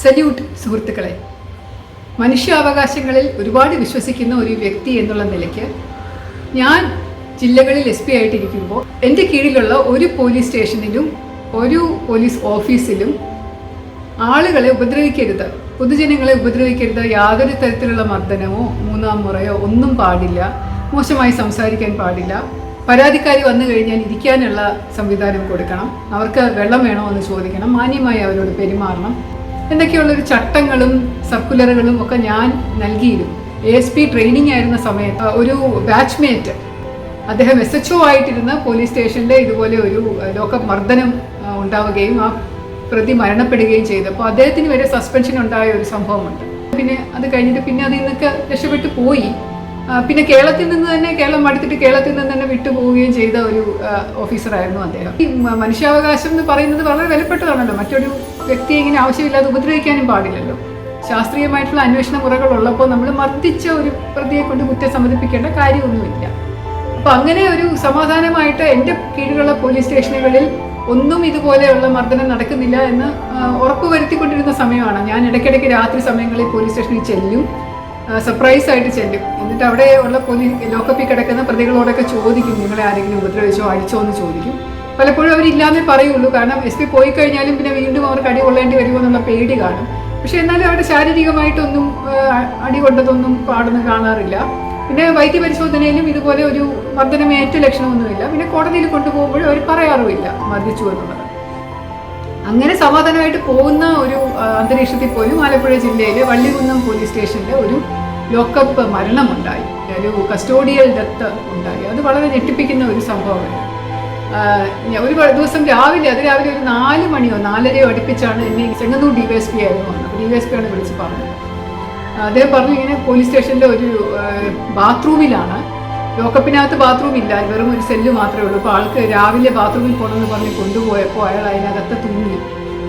Salute സുഹൃത്തുക്കളെ. മനുഷ്യാവകാശങ്ങളിൽ ഒരുപാട് വിശ്വസിക്കുന്ന ഒരു വ്യക്തി എന്നുള്ള നിലയ്ക്ക് ഞാൻ ജില്ലകളിൽ SP ആയിട്ടിരിക്കുമ്പോൾ എൻ്റെ കീഴിലുള്ള ഒരു പോലീസ് സ്റ്റേഷനിലും ഒരു പോലീസ് ഓഫീസിലും ആളുകളെ ഉപദ്രവിക്കരുത്, പൊതുജനങ്ങളെ ഉപദ്രവിക്കരുത്, യാതൊരു തരത്തിലുള്ള മർദ്ദനമോ മൂന്നാം മുറയോ ഒന്നും പാടില്ല, മോശമായി സംസാരിക്കാൻ പാടില്ല, പരാതിക്കാരി വന്നു കഴിഞ്ഞാൽ ഇരിക്കാനുള്ള സംവിധാനം കൊടുക്കണം, അവർക്ക് വെള്ളം വേണോ എന്ന് ചോദിക്കണം, മാന്യമായി അവരോട് പെരുമാറണം എന്നൊക്കെയുള്ളൊരു ചട്ടങ്ങളും സർക്കുലറുകളും ഒക്കെ ഞാൻ നൽകിയിരുന്നു. ASP ട്രെയിനിങ് ആയിരുന്ന സമയത്ത് ഒരു ബാച്ച്മേറ്റ്, അദ്ദേഹം SHO ആയിട്ടിരുന്ന പോലീസ് സ്റ്റേഷനിൽ ഇതുപോലെ ഒരു ലോക്കപ്പ് മർദ്ദനം ഉണ്ടാവുകയും ആ പ്രതി മരണപ്പെടുകയും ചെയ്തപ്പോൾ അദ്ദേഹത്തിന് വരെ സസ്പെൻഷൻ ഉണ്ടായ ഒരു സംഭവമുണ്ട്. പിന്നെ അത് കഴിഞ്ഞിട്ട് പിന്നെ അതിൽ നിന്നൊക്കെ രക്ഷപ്പെട്ടു പോയി. പിന്നെ കേരളത്തിൽ നിന്ന് തന്നെ, കേരളം അടുത്തിട്ട് കേരളത്തിൽ നിന്ന് തന്നെ വിട്ടുപോവുകയും ചെയ്ത ഒരു ഓഫീസറായിരുന്നു അദ്ദേഹം. ഈ മനുഷ്യാവകാശം എന്ന് പറയുന്നത് വളരെ വിലപ്പെട്ടതാണല്ലോ. മറ്റൊരു വ്യക്തിയെ ഇങ്ങനെ ആവശ്യമില്ലാതെ ഉപദ്രവിക്കാനും പാടില്ലല്ലോ. ശാസ്ത്രീയമായിട്ടുള്ള അന്വേഷണ മുറകളുള്ളപ്പോൾ നമ്മൾ മർദ്ദിച്ച ഒരു പ്രതിയെ കൊണ്ട് കുറ്റം സമ്മതിപ്പിക്കേണ്ട കാര്യമൊന്നുമില്ല. അപ്പം അങ്ങനെ ഒരു സമാധാനമായിട്ട് എൻ്റെ കീഴിലുള്ള പോലീസ് സ്റ്റേഷനുകളിൽ ഒന്നും ഇതുപോലെയുള്ള മർദ്ദനം നടക്കുന്നില്ല എന്ന് ഉറപ്പുവരുത്തിക്കൊണ്ടിരുന്ന സമയമാണ്. ഞാൻ ഇടയ്ക്കിടയ്ക്ക് രാത്രി സമയങ്ങളിൽ പോലീസ് സ്റ്റേഷനിൽ ചെല്ലും, സർപ്രൈസ് ആയിട്ട് ചെല്ലും. എന്നിട്ട് അവിടെ ഉള്ള ലോക്കപ്പിൽ കിടക്കുന്ന പ്രതികളോടൊക്കെ ചോദിക്കും, നിങ്ങളെ ആരെങ്കിലും ഉപദ്രവിച്ചോ അടിച്ചോ എന്ന് ചോദിക്കും. പലപ്പോഴും അവരില്ലാന്നേ പറയുള്ളൂ. കാരണം SP പോയി കഴിഞ്ഞാലും പിന്നെ വീണ്ടും അവർക്ക് അടി കൊള്ളേണ്ടി വരുമോ എന്നുള്ള പേടി കാണും. പക്ഷെ എന്നാലും അവിടെ ശാരീരികമായിട്ടൊന്നും അടി കൊണ്ടതൊന്നും പാടുന്ന കാണാറില്ല. പിന്നെ വൈദ്യപരിശോധനയിലും ഇതുപോലെ ഒരു മർദ്ദനമേറ്റ ലക്ഷണമൊന്നുമില്ല. പിന്നെ കോടതിയിൽ കൊണ്ടുപോകുമ്പോഴും അവർ പറയാറുമില്ല മർദ്ദിച്ചു എന്നുള്ളത്. അങ്ങനെ സമാധാനമായിട്ട് പോകുന്ന ഒരു അന്തരീക്ഷത്തിൽ പോലും ആലപ്പുഴ ജില്ലയിലെ വള്ളികുന്നം പോലീസ് സ്റ്റേഷനിൽ ഒരു ലോക്കപ്പ് മരണമുണ്ടായി, ഒരു കസ്റ്റോഡിയൽ ഡെത്ത് ഉണ്ടായി. അത് വളരെ ഞെട്ടിപ്പിക്കുന്ന ഒരു സംഭവമാണ്. ഒരു ദിവസം രാവിലെ ഒരു 4 മണിയോ 4:30യോ അടുപ്പിച്ചാണ് എന്നെ ചെങ്ങന്നൂർ DYSP ആയിരുന്നു വന്നത്. DYSP ആണ് വിളിച്ച് പറഞ്ഞത്. അദ്ദേഹം പറഞ്ഞു, ഇങ്ങനെ പോലീസ് സ്റ്റേഷനിലെ ഒരു ബാത്റൂമിലാണ്, ലോക്കപ്പിനകത്ത് ബാത്റൂം ഇല്ല, വെറും ഒരു സെല്ല് മാത്രമേ ഉള്ളൂ. അപ്പോൾ ആൾക്ക് രാവിലെ ബാത്റൂമിൽ പോകണമെന്ന് പറഞ്ഞ് കൊണ്ടുപോയപ്പോൾ അയാൾ അതിനകത്ത് തൂങ്ങി.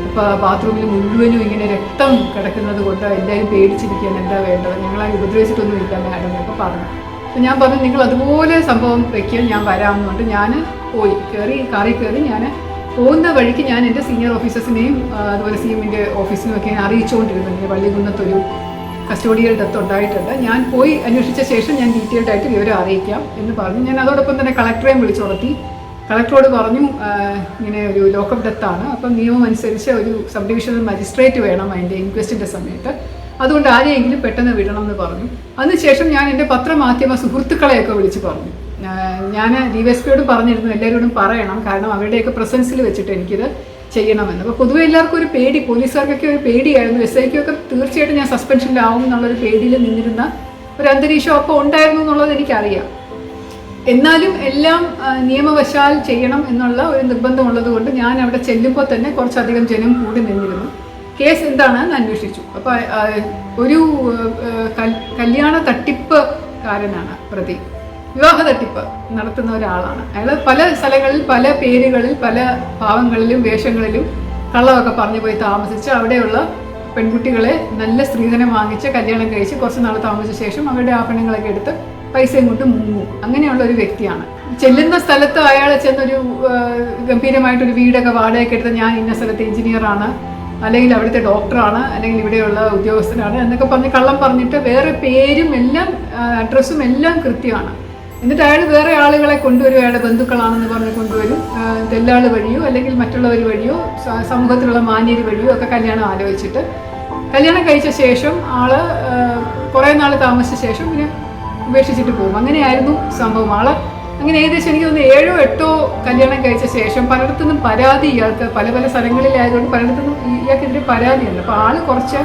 അപ്പോൾ ബാത്റൂമിൽ മുഴുവനും ഇങ്ങനെ രക്തം കിടക്കുന്നത് കൊണ്ട് എല്ലാവരും പേടിച്ചിരിക്കുകയാണ്, എന്താ വേണ്ടത്, ഞങ്ങളെ ഉപദ്രവിച്ചിട്ടൊന്നും ഇല്ല മാഡം എന്നൊക്കെ പറഞ്ഞു. അപ്പോൾ ഞാൻ പറഞ്ഞു, നിങ്ങൾ അതുപോലെ സംഭവം വയ്ക്കുക, ഞാൻ വരാമെന്നുകൊണ്ട് ഞാൻ പോയി കാറിൽ കയറി. ഞാൻ പോകുന്ന വഴിക്ക് ഞാൻ എൻ്റെ സീനിയർ ഓഫീസേഴ്സിനെയും അതുപോലെ CMൻ്റെ ഓഫീസിനുമൊക്കെ അറിയിച്ചുകൊണ്ടിരുന്നു, ഇങ്ങനെ വള്ളികുന്നത്തൊരു കസ്റ്റോഡിയൽ ഡെത്ത് ഉണ്ടായിട്ടുണ്ട്, ഞാൻ പോയി അന്വേഷിച്ച ശേഷം ഞാൻ ഡീറ്റെയിൽഡ് ആയിട്ട് വിവരം അറിയിക്കാം എന്ന് പറഞ്ഞു. ഞാൻ അതോടൊപ്പം തന്നെ കളക്ടറെയും വിളിച്ചുണർത്തി. കളക്ടറോട് പറഞ്ഞു, ഇങ്ങനെ ഒരു ലോക്കപ്പ് ഡെത്താണ്, അപ്പം നിയമം അനുസരിച്ച് ഒരു സബ് ഡിവിഷണൽ മജിസ്ട്രേറ്റ് വേണം അതിൻ്റെ ഇൻക്വസ്റ്റിൻ്റെ സമയത്ത്, അതുകൊണ്ട് ആരെയെങ്കിലും പെട്ടെന്ന് വിടണം എന്ന് പറഞ്ഞു. അതിനുശേഷം ഞാൻ എൻ്റെ പത്രമാധ്യമ സുഹൃത്തുക്കളെയൊക്കെ വിളിച്ച് പറഞ്ഞു. ഞാൻ DYSPയോട് പറഞ്ഞിരുന്നു, എല്ലാവരോടും പറയണം, കാരണം അവരുടെയൊക്കെ പ്രസൻസിൽ വെച്ചിട്ട് എനിക്കിത് ചെയ്യണമെന്ന്. അപ്പോൾ പൊതുവെ എല്ലാവർക്കും ഒരു പേടി, പോലീസുകാർക്കൊക്കെ ഒരു പേടിയായിരുന്നു. SIക്കൊക്കെ തീർച്ചയായിട്ടും ഞാൻ സസ്പെൻഷനിലാവും എന്നുള്ളൊരു പേടിയിൽ നിന്നിരുന്ന ഒരു അന്തരീക്ഷം അപ്പോൾ ഉണ്ടായിരുന്നു എന്നുള്ളത് എനിക്കറിയാം. എന്നാലും എല്ലാം നിയമവശാൽ ചെയ്യണം എന്നുള്ള ഒരു നിർബന്ധമുള്ളത് കൊണ്ട് ഞാൻ അവിടെ ചെല്ലുമ്പോൾ തന്നെ കുറച്ചധികം ജനം കൂടി നിന്നിരുന്നു. കേസ് എന്താണെന്ന് അന്വേഷിച്ചു. അപ്പോൾ ഒരു കല്യാണ തട്ടിപ്പുകാരനാണ് പ്രതി, വിവാഹ തട്ടിപ്പ് നടത്തുന്ന ഒരാളാണ് അയാൾ. പല സ്ഥലങ്ങളിൽ പല പേരുകളിൽ പല ഭാവങ്ങളിലും വേഷങ്ങളിലും കള്ളമൊക്കെ പറഞ്ഞു പോയി താമസിച്ച് അവിടെയുള്ള പെൺകുട്ടികളെ നല്ല സ്ത്രീധനം വാങ്ങിച്ച് കല്യാണം കഴിച്ച് കുറച്ച് നാൾ താമസിച്ച ശേഷം അവരുടെ ആഭരണങ്ങളൊക്കെ എടുത്ത് പൈസയും കൊണ്ട് മുങ്ങും. അങ്ങനെയുള്ള ഒരു വ്യക്തിയാണ്. ചെല്ലുന്ന സ്ഥലത്ത് അയാൾ ചെന്നൊരു ഗംഭീരമായിട്ടൊരു വീടൊക്കെ വാടകയ്ക്ക് എടുത്ത്, ഞാൻ ഇന്ന സ്ഥലത്തെ എഞ്ചിനീയറാണ്, അല്ലെങ്കിൽ അവിടുത്തെ ഡോക്ടറാണ്, അല്ലെങ്കിൽ ഇവിടെയുള്ള ഉദ്യോഗസ്ഥനാണ് എന്നൊക്കെ പറഞ്ഞ് കള്ളം പറഞ്ഞിട്ട് വേറെ പേരും എല്ലാം അഡ്രസ്സും എല്ലാം കൃത്യമാണ്. എന്നിട്ട് അയാൾ വേറെ ആളുകളെ കൊണ്ടുവരും, അയാളുടെ ബന്ധുക്കളാണെന്ന് പറഞ്ഞ് കൊണ്ടുവരും. ദല്ലാൾ വഴിയോ അല്ലെങ്കിൽ മറ്റുള്ളവർ വഴിയോ സമൂഹത്തിലുള്ള മാന്യർ വഴിയോ ഒക്കെ കല്യാണം ആലോചിച്ചിട്ട് കല്യാണം കഴിച്ച ശേഷം ആള് കുറേ നാൾ താമസിച്ച ശേഷം പിന്നെ ഉപേക്ഷിച്ചിട്ട് പോകും. അങ്ങനെയായിരുന്നു സംഭവം. ആള് അങ്ങനെ ഏകദേശം എനിക്ക് തോന്നുന്നു 7 or 8 കല്യാണം കഴിച്ച ശേഷം പലയിടത്തുനിന്നും പരാതി, ഇയാൾക്ക് പല സ്ഥലങ്ങളിലായതുകൊണ്ട് പലയിടത്തുനിന്നും ഇയാൾക്കെതിരെ പരാതിയുണ്ട്. അപ്പോൾ ആള് കുറച്ച്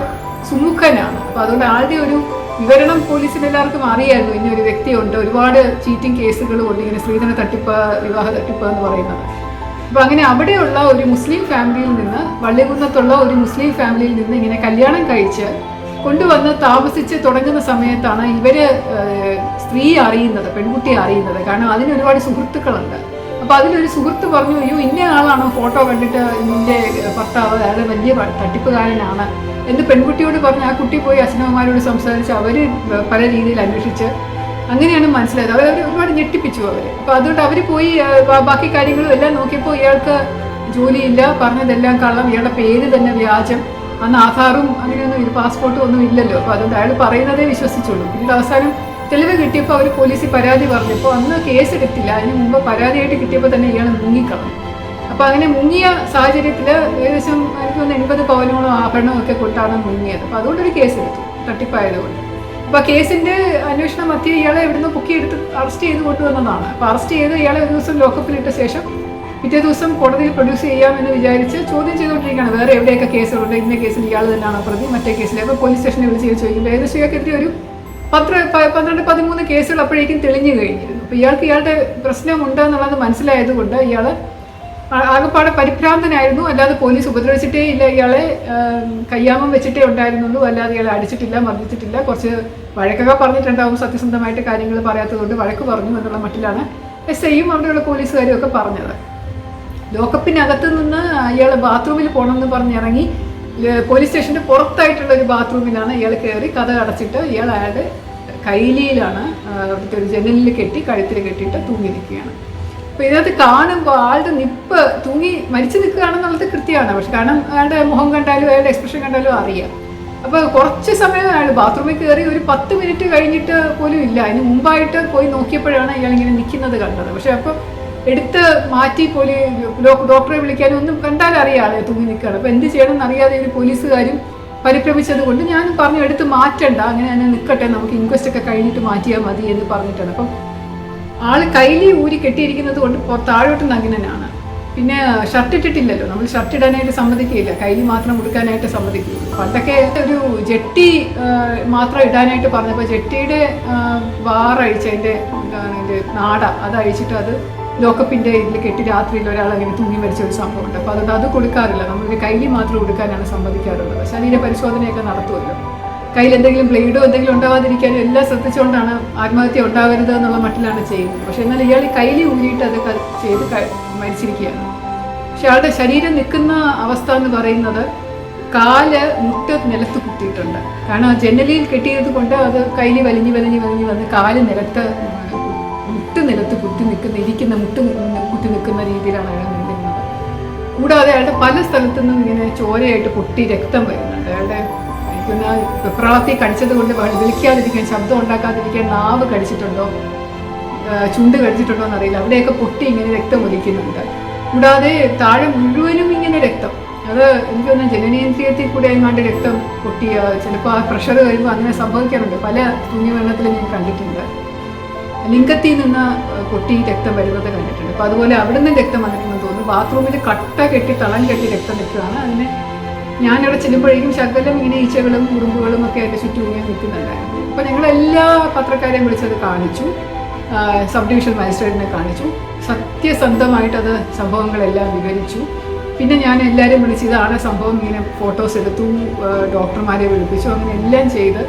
സുമുഖനാണ്. അപ്പോൾ അതുകൊണ്ട് ആളുടെ ഒരു വിവരണം പോലീസിന് എല്ലാവർക്കും അറിയായിരുന്നു, ഇന്നൊരു വ്യക്തിയുണ്ട്, ഒരുപാട് ചീറ്റിംഗ് കേസുകളും ഉണ്ട്, ഇങ്ങനെ സ്ത്രീധന തട്ടിപ്പ്, വിവാഹ തട്ടിപ്പ് എന്ന് പറയുന്നത്. അപ്പോൾ അങ്ങനെ അവിടെയുള്ള ഒരു മുസ്ലിം ഫാമിലിയിൽ നിന്ന്, വള്ളികുന്നത്തുള്ള ഒരു മുസ്ലിം ഫാമിലിയിൽ നിന്ന് ഇങ്ങനെ കല്യാണം കഴിച്ച് കൊണ്ടുവന്ന് താമസിച്ച് തുടങ്ങുന്ന സമയത്താണ് ഇവര് സ്ത്രീ അറിയുന്നത്, പെൺകുട്ടിയെ അറിയുന്നത്. കാരണം അതിന് ഒരുപാട് സുഹൃത്തുക്കളുണ്ട്. അപ്പോൾ അതിലൊരു സുഹൃത്ത് പറഞ്ഞു, അയ്യോ ഇന്ന ആളാണോ ഫോട്ടോ കണ്ടിട്ട് ഇതിൻ്റെ ഭർത്താവ്, അയാൾ വലിയ തട്ടിപ്പുകാരനാണ് എന്ന് പെൺകുട്ടിയോട് പറഞ്ഞ് ആ കുട്ടി പോയി അച്ഛനമ്മമാരോട് സംസാരിച്ച് അവർ പല രീതിയിൽ അന്വേഷിച്ച് അങ്ങനെയാണ് മനസ്സിലായത്. അവർ ഒരുപാട് ഞെട്ടിപ്പിച്ചു അവർ. അപ്പോൾ അതുകൊണ്ട് അവർ പോയി ബാക്കി കാര്യങ്ങളും എല്ലാം നോക്കിയപ്പോൾ ഇയാൾക്ക് ജോലിയില്ല, പറഞ്ഞതെല്ലാം കള്ളം, ഇയാളുടെ പേര് തന്നെ വ്യാജം, അന്ന് ആധാറും അങ്ങനെയൊന്നും ഇത് പാസ്പോർട്ടും ഒന്നും ഇല്ലല്ലോ. അപ്പോൾ അതുകൊണ്ട് അയാൾ പറയുന്നതേ വിശ്വസിച്ചുള്ളൂ. പിന്നീട് അവസാനം തെളിവ് കിട്ടിയപ്പോൾ അവർ പോലീസിൽ പരാതി പറഞ്ഞപ്പോൾ അന്ന് കേസ് എടുത്തില്ല. അതിന് മുമ്പ് പരാതിയായിട്ട് കിട്ടിയപ്പോൾ തന്നെ ഇയാൾ മുങ്ങിക്കളഞ്ഞു. അപ്പോൾ അങ്ങനെ മുങ്ങിയ സാഹചര്യത്തിൽ ഏകദേശം എനിക്ക് തോന്നുന്നു 80 പവനോളം ആഭരണവും ഒക്കെ കൊണ്ടാണ് മുങ്ങിയത്. അപ്പോൾ അതുകൊണ്ടൊരു കേസ് എടുത്തു, തട്ടിപ്പായതുകൊണ്ട്. അപ്പോൾ കേസിൻ്റെ അന്വേഷണം മധ്യേ ഇയാളെ ഇവിടുന്ന് പൊക്കിയെടുത്ത് അറസ്റ്റ് ചെയ്ത് കൊണ്ടുവന്നതാണ്. അപ്പോൾ അറസ്റ്റ് ചെയ്ത് ഇയാളെ ഒരു ദിവസം ലോക്കപ്പിലിട്ട ശേഷം പിറ്റേ ദിവസം കോടതിയിൽ പ്രൊഡ്യൂസ് ചെയ്യാമെന്ന് വിചാരിച്ച് ചോദ്യം ചെയ്തുകൊണ്ടിരിക്കുകയാണ്. വേറെ എവിടെയൊക്കെ കേസുകളുണ്ട്, ഇന്ന കേസിൽ ഇയാൾ തന്നെയാണോ പ്രതി, മറ്റേ കേസിലേക്ക് പോലീസ് സ്റ്റേഷനിൽ വിളിച്ച് ചോദിക്കുമ്പോൾ ഏകദേശം ഇയാൾക്കെതിരെ ഒരു 12-13 കേസുകൾ അപ്പോഴേക്കും തെളിഞ്ഞു കഴിഞ്ഞിരുന്നു. അപ്പോൾ ഇയാളുടെ പ്രശ്നമുണ്ട് എന്നുള്ളത് മനസ്സിലായതുകൊണ്ട് ഇയാൾ ആകെപ്പാടെ പരിഭ്രാന്തനായിരുന്നു. അല്ലാതെ പോലീസ് ഉപദ്രവിച്ചിട്ടേ ഇല്ല, ഇയാളെ കയ്യാമം വെച്ചിട്ടേ ഉണ്ടായിരുന്നുള്ളൂ. അല്ലാതെ ഇയാളെ അടിച്ചിട്ടില്ല, മർദ്ദിച്ചിട്ടില്ല. കുറച്ച് വഴക്കൊക്കെ പറഞ്ഞിട്ടുണ്ടാവും, സത്യസന്ധമായിട്ട് കാര്യങ്ങൾ പറയാത്തതുകൊണ്ട് വഴക്ക് പറഞ്ഞു എന്നുള്ള മട്ടിലാണ് SIയും അവിടെയുള്ള പോലീസുകാരും ഒക്കെ പറഞ്ഞത്. ലോക്കപ്പിനകത്ത് നിന്ന് ഇയാൾ ബാത്റൂമിൽ പോകണമെന്ന് പറഞ്ഞിറങ്ങി പോലീസ് സ്റ്റേഷൻ്റെ പുറത്തായിട്ടുള്ള ഒരു ബാത്റൂമിലാണ് ഇയാൾ കയറി കഥ അടച്ചിട്ട് അയാളുടെ കൈലിയിലാണ് അവിടുത്തെ ഒരു ജനലിൽ കെട്ടി കഴുത്തിൽ കെട്ടിയിട്ട് തൂങ്ങി നിൽക്കുകയാണ്. അപ്പോൾ ഇതിനകത്ത് കാണുമ്പോൾ ആളുടെ നിപ്പ് തൂങ്ങി മരിച്ചു നിൽക്കുകയാണെന്നുള്ളത് കൃത്യമാണ്. പക്ഷെ കാരണം അയാളുടെ മുഖം കണ്ടാലും അയാളുടെ എക്സ്പ്രഷൻ കണ്ടാലും അറിയാം. അപ്പോൾ കുറച്ച് സമയം അയാൾ ബാത്റൂമിൽ കയറി ഒരു 10 മിനിറ്റ് കഴിഞ്ഞിട്ട് പോലും ഇല്ല. അതിന് മുമ്പായിട്ട് പോയി നോക്കിയപ്പോഴാണ് ഇയാൾ ഇങ്ങനെ നിൽക്കുന്നത് കണ്ടത്. പക്ഷെ അപ്പോൾ എടുത്ത് മാറ്റി ഡോക്ടറെ വിളിക്കാനും ഒന്നും കണ്ടാൽ അറിയാതെ തൂങ്ങി നിൽക്കുകയാണ്. അപ്പോൾ എന്ത് ചെയ്യണമെന്ന് അറിയാതെ ഒരു പോലീസുകാരും പരിഭ്രമിച്ചത് കൊണ്ട് ഞാൻ പറഞ്ഞു എടുത്ത് മാറ്റണ്ട, അങ്ങനെ തന്നെ നിൽക്കട്ടെ, നമുക്ക് ഇൻക്വസ്റ്റ് ഒക്കെ കഴിഞ്ഞിട്ട് മാറ്റിയാൽ മതി എന്ന് പറഞ്ഞിട്ടാണ്. അപ്പം ആൾ കൈലി ഊരി കെട്ടിയിരിക്കുന്നത് കൊണ്ട് താഴോട്ട് നഗ്നനാണ്. പിന്നെ ഷർട്ട് ഇട്ടിട്ടില്ലല്ലോ, നമ്മൾ ഷർട്ട് ഇടാനായിട്ട് സമ്മതിക്കുകയില്ല, കൈലി മാത്രം ഉടുക്കാനായിട്ട് സമ്മതിക്കുകയുള്ളൂ. പണ്ടൊക്കെ ഒരു ജെട്ടി മാത്രം ഇടാനായിട്ട് പറഞ്ഞപ്പോൾ ജെട്ടിയുടെ വാറഴിച്ച് അതിൻ്റെ നാട അതഴിച്ചിട്ട് അത് ലോക്കപ്പിൻ്റെ ഇതിൽ കെട്ടി രാത്രിയിൽ ഒരാൾ അങ്ങനെ തൂങ്ങി മരിച്ച ഒരു സംഭവമുണ്ട്. അപ്പോൾ അതുകൊണ്ട് അത് കൊടുക്കാറില്ല, നമ്മളൊരു കൈലി മാത്രം ഉടുക്കാനാണ് സമ്മതിക്കാറുള്ളത്. ശരീര പരിശോധനയൊക്കെ നടത്തുമല്ലോ. കയ്യിൽ എന്തെങ്കിലും ബ്ലേഡോ എന്തെങ്കിലും ഉണ്ടാവാതിരിക്കാനും എല്ലാം ശ്രദ്ധിച്ചുകൊണ്ടാണ് ആത്മഹത്യ ഉണ്ടാവരുത് എന്നുള്ള മട്ടിലാണ് ചെയ്യുന്നത്. പക്ഷെ എന്നാൽ ഇയാൾ കൈലി ഊരിയിട്ട് അത് ചെയ്ത് മരിച്ചിരിക്കുകയാണ്. പക്ഷെ ആളുടെ ശരീരം നിൽക്കുന്ന അവസ്ഥ എന്ന് പറയുന്നത് മുട്ട് നിലത്ത് കുത്തിയിട്ടുണ്ട്. കാരണം ജനലിൽ കെട്ടിയത് കൊണ്ട് അത് കൈലി വലിഞ്ഞ് വന്ന് കാല് മുട്ട് നിലത്ത് ഇരിക്കുന്ന മുട്ട് കുത്തി നിൽക്കുന്ന രീതിയിലാണ് അയാൾ നിൽക്കുന്നത്. കൂടാതെ അയാളുടെ പല സ്ഥലത്തു നിന്നും ഇങ്ങനെ ചോരയായിട്ട് പൊട്ടി രക്തം വരുന്നുണ്ട്. അയാളുടെ വെപ്രാളത്തിൽ കടിച്ചത് കൊണ്ട് വിളിക്കാതിരിക്കാൻ, ശബ്ദം ഉണ്ടാക്കാതിരിക്കാൻ നാവ് കടിച്ചിട്ടുണ്ടോ, ചുണ്ട് കടിച്ചിട്ടുണ്ടോ എന്നറിയില്ല. അവിടെയൊക്കെ പൊട്ടി ഇങ്ങനെ രക്തം ഒലിക്കുന്നുണ്ട്. കൂടാതെ താഴെ മുഴുവനും ഇങ്ങനെ രക്തം. അത് എനിക്ക് തോന്നുന്നു ജനനേന്ദ്രിയത്തിൽ കൂടെ എങ്ങാണ്ട് രക്തം പൊട്ടിയ, ചിലപ്പോൾ ആ പ്രഷർ വരുമ്പോൾ അങ്ങനെ സംഭവിക്കാറുണ്ട്. പല തൂങ്ങിവെള്ളത്തിൽ ഞാൻ കണ്ടിട്ടുണ്ട്. ലിംഗത്തിൽ നിന്ന് പൊട്ടി രക്തം വരുന്നത് കണ്ടിട്ടുണ്ട്. അപ്പോൾ അതുപോലെ അവിടെ നിന്ന് രക്തം വന്നിട്ടുണ്ടെന്ന് തോന്നുന്നു. ബാത്റൂമിൽ കട്ട കെട്ടി തളം കെട്ടി രക്തം നിൽക്കുകയാണ്. അതിന് ഞാനിവിടെ ചെല്ലുമ്പോഴേക്കും ശകലം ഇങ്ങനെ ഈച്ചകളും ഉറുമ്പുകളും ഒക്കെ അതിൻ്റെ ചുറ്റും ഇങ്ങനെ നിൽക്കുന്നുണ്ടായിരുന്നു. അപ്പോൾ ഞങ്ങളെല്ലാ പത്രക്കാരെയും വിളിച്ചത് കാണിച്ചു, സബ് ഡിവിഷൻ മജിസ്ട്രേറ്റിനെ കാണിച്ചു. സത്യസന്ധമായിട്ടത് സംഭവങ്ങളെല്ലാം വിവരിച്ചു. പിന്നെ ഞാൻ എല്ലാവരും വിളിച്ച് ഇതാണ് സംഭവം, ഇങ്ങനെ ഫോട്ടോസ് എടുത്തു, ഡോക്ടർമാരെ വിളിപ്പിച്ചു, അങ്ങനെ എല്ലാം ചെയ്ത്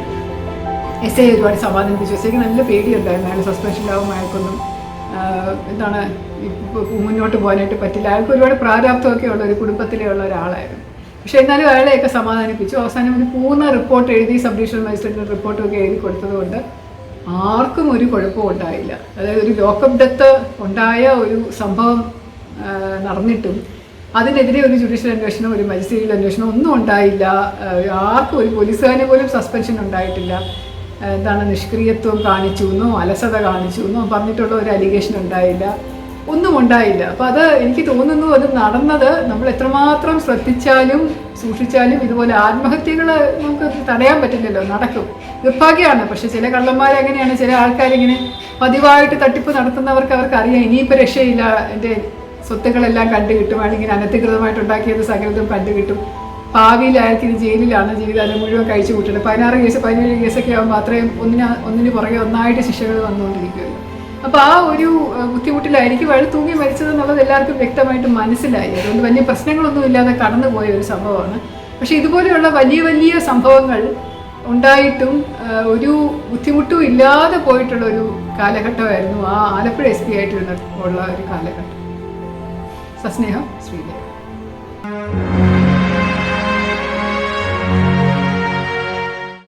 SI ഒരുപാട് സമാധാനിപ്പിച്ചു. SIക്ക് നല്ല പേടിയുണ്ടായിരുന്നു, അയാൾ സസ്പെൻഷനിലാവും, അയാൾക്കൊന്നും മുന്നോട്ട് പോകാനായിട്ട് പറ്റില്ല. അയാൾക്ക് ഒരുപാട് പ്രാരാബ്ധമൊക്കെ ഉള്ള ഒരു കുടുംബത്തിലെ ഉള്ള ഒരാളായിരുന്നു. പക്ഷെ എന്നാലും അയാളെയൊക്കെ സമാധാനിപ്പിച്ചു. അവസാനം ഒരു പൂർണ്ണ റിപ്പോർട്ട് എഴുതി സബ് ഡിവിഷൻ മജിസ്ട്രേറ്റിൻ്റെ റിപ്പോർട്ടൊക്കെ എഴുതി കൊടുത്തതുകൊണ്ട് ആർക്കും ഒരു കുഴപ്പവും ഉണ്ടായില്ല. അതായത് ഒരു ലോക്കപ്പ് ഡെത്ത് ഉണ്ടായ ഒരു സംഭവം നടന്നിട്ടും അതിനെതിരെ ഒരു ജുഡീഷ്യൽ അന്വേഷണം, ഒരു മജിസ്ട്രേറ്റ് അന്വേഷണം ഒന്നും ഉണ്ടായില്ല. ആർക്കും, ഒരു പോലീസുകാരനെ പോലും സസ്പെൻഷൻ ഉണ്ടായിട്ടില്ല. നിഷ്ക്രിയത്വം കാണിച്ചു എന്നോ അലസത കാണിച്ചു എന്നോ പറഞ്ഞിട്ടുള്ള ഒരു അലിഗേഷൻ ഉണ്ടായില്ല, ഒന്നും ഉണ്ടായില്ല. അപ്പോൾ അത് എനിക്ക് തോന്നുന്നു അത് നടന്നത് നമ്മൾ എത്രമാത്രം ശ്രദ്ധിച്ചാലും സൂക്ഷിച്ചാലും ഇതുപോലെ ആത്മഹത്യകൾ നമുക്ക് തടയാൻ പറ്റില്ലല്ലോ, നടക്കും. നിർഭാഗ്യമാണ്. പക്ഷെ ചില കള്ളന്മാരെങ്ങനെയാണ്, ചില ആൾക്കാരിങ്ങനെ പതിവായിട്ട് തട്ടിപ്പ് നടത്തുന്നവർക്ക് അവർക്കറിയാം ഇനിയിപ്പോൾ രക്ഷയില്ല, എൻ്റെ സ്വത്തുക്കളെല്ലാം കണ്ടു കിട്ടും, അല്ലെങ്കിൽ അനധികൃതമായിട്ടുണ്ടാക്കിയത് സകലതും കണ്ടു കിട്ടും, ഭാവിയിൽ അയാൾക്ക് ഇത് ജയിലിലാണ്, ജീവിതം മുഴുവൻ കഴിച്ചു കൂട്ടുന്നത്. 16 കേസ് 17 കേസൊക്കെ ആകുമ്പോൾ അത്രയും ഒന്നിന് പുറകെ ഒന്നായിട്ട് ശിക്ഷകൾ വന്നുകൊണ്ടിരിക്കുകയുള്ളൂ. അപ്പോൾ ആ ഒരു ബുദ്ധിമുട്ടിലായിരിക്കും അയാൾ തൂങ്ങി മരിച്ചത് എന്നുള്ളത് എല്ലാവർക്കും വ്യക്തമായിട്ട് മനസ്സിലായി. അതുകൊണ്ട് വലിയ പ്രശ്നങ്ങളൊന്നും ഇല്ലാതെ കടന്നുപോയ ഒരു സംഭവമാണ്. പക്ഷേ ഇതുപോലെയുള്ള വലിയ വലിയ സംഭവങ്ങൾ ഉണ്ടായിട്ടും ഒരു ബുദ്ധിമുട്ടും ഇല്ലാതെ പോയിട്ടുള്ള ഒരു കാലഘട്ടമായിരുന്നു ആ ആലപ്പുഴ SP ആയിട്ടുള്ള ഒരു കാലഘട്ടം. സസ്നേഹം, ശ്രീദേവി.